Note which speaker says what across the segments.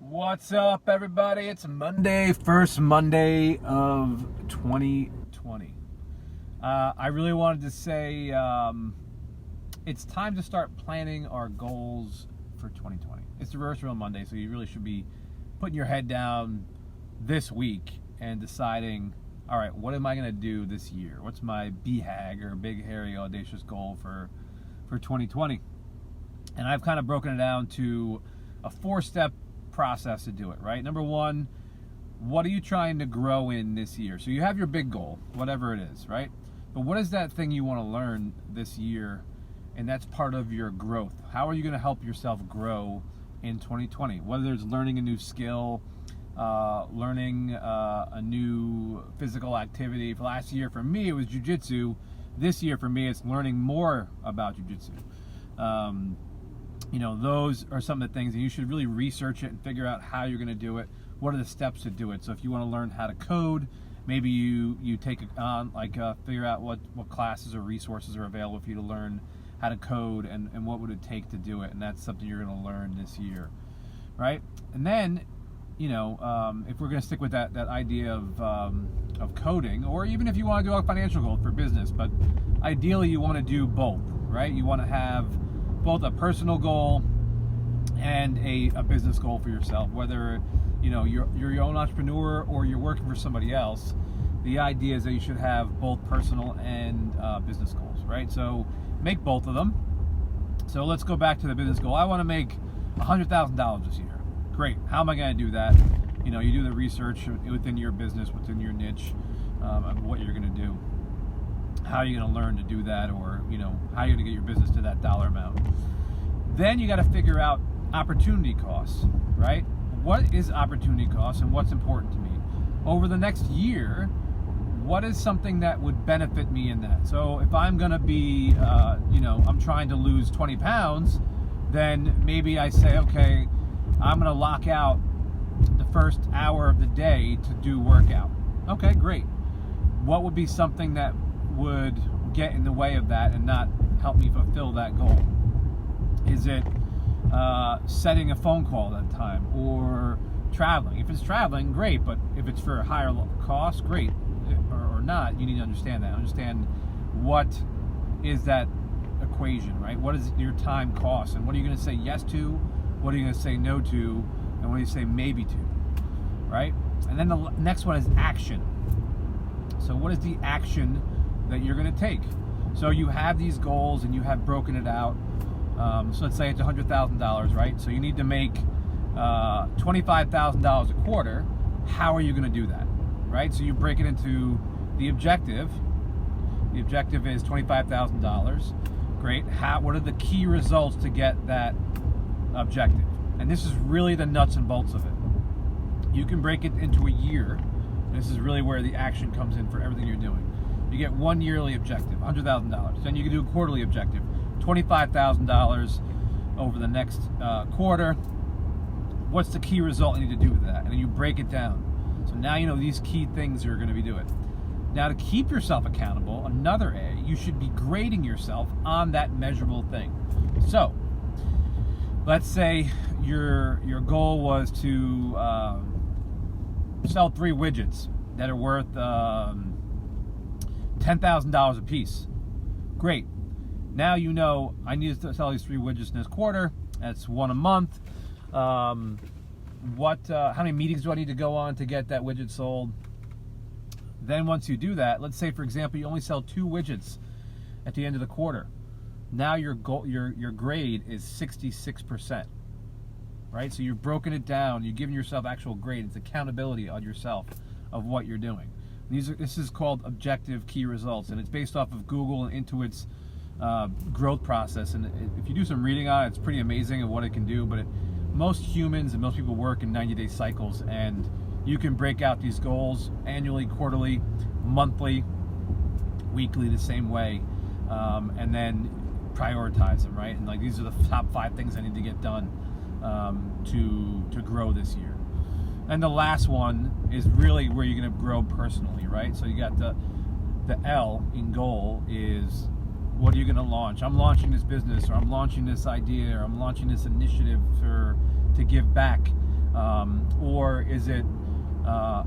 Speaker 1: What's up, everybody? It's Monday, first Monday of 2020. I really wanted to say it's time to start planning our goals for 2020. It's the Reverse Real Monday, so you really should be putting your head down this week and deciding, all right, what am I going to do this year? What's my BHAG or big, hairy, audacious goal for 2020? And I've kind of broken it down to a 4-step process to do it, right? Number one, what are you trying to grow in this year? So you have your big goal, whatever it is, right? But what is that thing you want to learn this year? And that's part of your growth. How are you going to help yourself grow in 2020? Whether it's learning a new skill, learning a new physical activity. For last year, for me, it was jiu-jitsu. This year, for me, it's learning more about jiu-jitsu. Those are some of the things, and you should really research it and figure out how you're going to do it. What are the steps to do it? So if you want to learn how to code, maybe you take it on, figure out what classes or resources are available for you to learn how to code and what would it take to do it. And that's something you're going to learn this year, right? And then, if we're going to stick with that idea of coding, or even if you want to do a financial goal for business, but ideally you want to do both, right? You want to have both a personal goal and a business goal for yourself. Whether you're your own entrepreneur or you're working for somebody else, the idea is that you should have both personal and business goals, right? So make both of them. So let's go back to the business goal. I want to make $100,000 this year. Great. How am I going to do that? You do the research within your business, within your niche, of what you're going to do. How are you going to learn to do that, or how you're going to get your business to that dollar amount. Then you got to figure out opportunity costs, right? What is opportunity costs and what's important to me over the next year? What is something that would benefit me in that? So if I'm going to be I'm trying to lose 20 pounds, then maybe I say, okay, I'm going to lock out the first hour of the day to do workout. Okay, great. What would be something that would get in the way of that and not help me fulfill that goal? Is it setting a phone call at that time, or traveling? If it's traveling, great, but if it's for a higher cost, great, or not, you need to understand that. Understand what is that equation, right? What is your time cost, and what are you going to say yes to, what are you going to say no to, and what do you say maybe to, right? And then the next one is action. So what is the action that you're going to take? So you have these goals and you have broken it out. So let's say it's $100,000, right? So you need to make $25,000 a quarter. How are you going to do that, right? So you break it into the objective. The objective is $25,000. Great. What are the key results to get that objective? And this is really the nuts and bolts of it. You can break it into a year. This is really where the action comes in for everything you're doing. You get one yearly objective, $100,000. Then you can do a quarterly objective, $25,000 over the next quarter. What's the key result you need to do with that? And then you break it down. So now you know these key things you're going to be doing. Now, to keep yourself accountable, another A, you should be grading yourself on that measurable thing. So let's say your goal was to sell 3 widgets that are worth $10,000 a piece. Great. Now I need to sell these 3 widgets in this quarter. That's 1 a month. How many meetings do I need to go on to get that widget sold? Then once you do that, let's say, for example, you only sell 2 widgets at the end of the quarter. Now your grade is 66%. Right? So you've broken it down. You've given yourself actual grade. It's accountability on yourself of what you're doing. This is called objective key results, and it's based off of Google and Intuit's growth process. And if you do some reading on it, it's pretty amazing of what it can do. But most humans and most people work in 90-day cycles, and you can break out these goals annually, quarterly, monthly, weekly, the same way, and then prioritize them, right? And these are the top 5 things I need to get done to grow this year. And the last one is really where you're going to grow personally, right? So you got the L in goal is, what are you going to launch? I'm launching this business, or I'm launching this idea, or I'm launching this initiative to give back Or is it how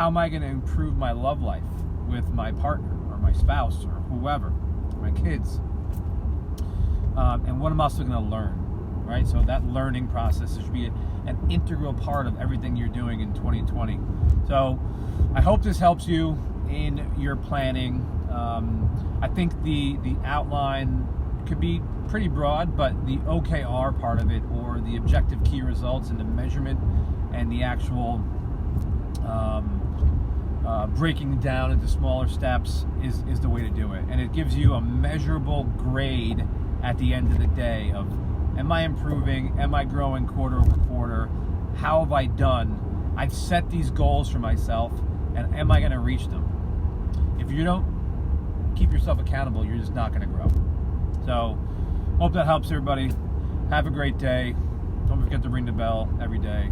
Speaker 1: am I going to improve my love life with my partner or my spouse or whoever, my kids? And what am I also going to learn, right? So that learning process should be an integral part of everything you're doing in 2020. So I hope this helps you in your planning. I think the outline could be pretty broad, but the OKR part of it, or the objective key results and the measurement and the actual breaking down into smaller steps is the way to do it. And it gives you a measurable grade at the end of the day of, am I improving? Am I growing quarter over quarter? How have I done? I've set these goals for myself, and am I going to reach them? If you don't keep yourself accountable, you're just not going to grow. So, hope that helps everybody. Have a great day. Don't forget to ring the bell every day.